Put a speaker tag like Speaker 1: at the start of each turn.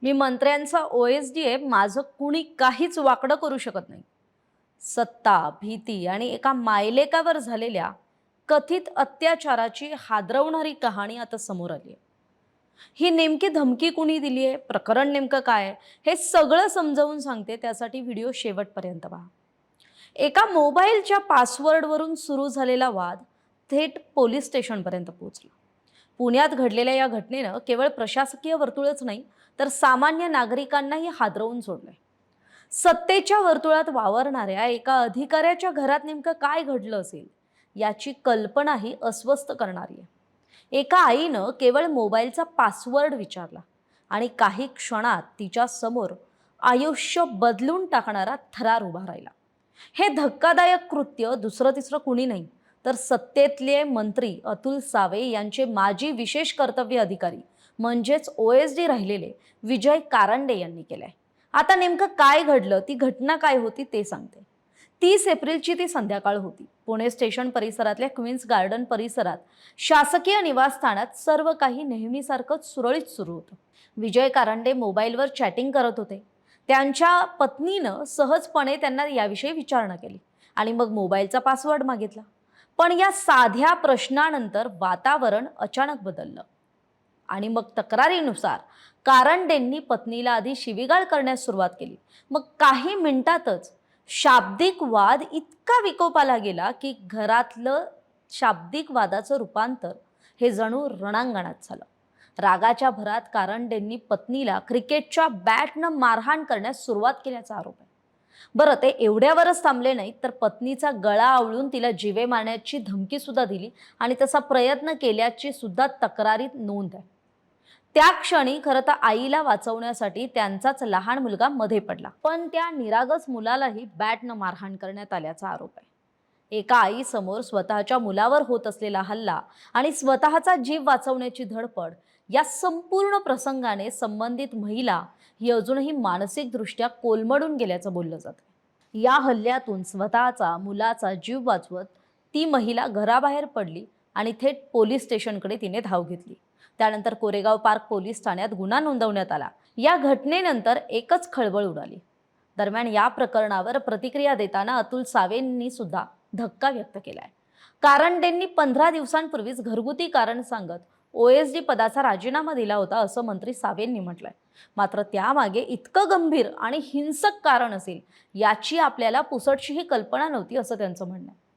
Speaker 1: मी मंत्र्यांचा ओएसडी आहे, माझं कुणी काहीच वाकडं करू शकत नाही. सत्ता, भीती आणि एका मायलेकावर झालेल्या कथित अत्याचाराची हादरवणारी कहाणी आता समोर आली आहे. ही नेमकी धमकी कुणी दिली आहे, प्रकरण नेमकं काय आहे, हे सगळं समजावून सांगते. त्यासाठी व्हिडिओ शेवटपर्यंत पहा. एका मोबाईलच्या पासवर्डवरून सुरू झालेला वाद थेट पोलीस स्टेशनपर्यंत पोहोचला. पुण्यात घडलेल्या या घटनेनं केवळ प्रशासकीय वर्तुळच नाही, तर सामान्य नागरिकांनाही हादरवून सोडलंय. सत्तेच्या वर्तुळात वावरणाऱ्या एका अधिकाऱ्याच्या घरात नेमकं काय घडलं असेल याची कल्पनाही अस्वस्थ करणारी आहे. एका आईनं केवळ मोबाईलचा पासवर्ड विचारला आणि काही क्षणात तिच्या समोर आयुष्य बदलून टाकणारा थरार उभा राहिला. हे धक्कादायक कृत्य दुसरं तिसरं कुणी नाही, तर सत्तेतले मंत्री अतुल सावे यांचे माजी विशेष कर्तव्य अधिकारी म्हणजेच ओएसडी राहिलेले विजय कारंडे यांनी केलंय. आता नेमकं काय घडलं, ती घटना काय होती ते सांगते. 30 एप्रिलची ती संध्याकाळ होती. पुणे स्टेशन परिसरातल्या क्वीन्स गार्डन परिसरात शासकीय निवासस्थानात सर्व काही नेहमीसारखंच सुरळीत सुरू होतं. विजय कारंडे मोबाईलवर चॅटिंग करत होते. त्यांच्या पत्नीनं सहजपणे त्यांना याविषयी विचारणा केली आणि मग मोबाईलचा पासवर्ड मागितला. पण या साध्या प्रश्नानंतर वातावरण अचानक बदललं आणि मग तक्रारीनुसार कारंडेंनी पत्नीला आधी शिवीगाळ करण्यास सुरुवात केली. मग काही मिनिटातच शाब्दिक वाद इतका विकोपाला गेला की घरातलं शाब्दिक वादाचं रूपांतर हे जणू रणांगणात झालं. रागाच्या भरात कारंडेंनी पत्नीला क्रिकेटच्या बॅटनं मारहाण करण्यास सुरुवात केल्याचा आरोप आहे. बरं, ते एवढ्यावरच थांबले नाही, तर पत्नीचा गळा आवळून तिला जीवे मारण्याची धमकी सुद्धा दिली आणि तसा प्रयत्न केल्याची सुद्धा तक्रारीत नोंद आहे. त्या क्षणी खरं तर आईला वाचवण्यासाठी त्यांचाच लहान मुलगा मध्ये पडला, पण त्या निरागस मुलालाही बॅटनं मारहाण करण्यात आल्याचा आरोप आहे. एका आईसमोर स्वतःच्या मुलावर होत असलेला हल्ला आणि स्वतःचा जीव वाचवण्याची धडपड, या संपूर्ण प्रसंगाने संबंधित महिला ही अजूनही मानसिकदृष्ट्या कोलमडून गेल्याचं बोललं जातं. या हल्ल्यातून स्वतःचा मुलाचा जीव वाचवत ती महिला घराबाहेर पडली आणि थेट पोलीस स्टेशनकडे तिने धाव घेतली. त्यानंतर कोरेगाव पार्क पोलीस ठाण्यात गुन्हा नोंदवण्यात आला. या घटनेनंतर एकच खळबळ उडाली. दरम्यान या प्रकरणावर प्रतिक्रिया देताना अतुल सावेंनी सुद्धा धक्का व्यक्त केलाय. कारंडेंनी 15 दिवसांपूर्वीच घरगुती कारण सांगत ओएसडी पदाचा राजीनामा दिला होता, असं मंत्री सावेंनी म्हटलंय. मात्र त्यामागे इतकं गंभीर आणि हिंसक कारण असेल याची आपल्याला पुसटशीही कल्पना नव्हती, असं त्यांचं म्हणणं आहे.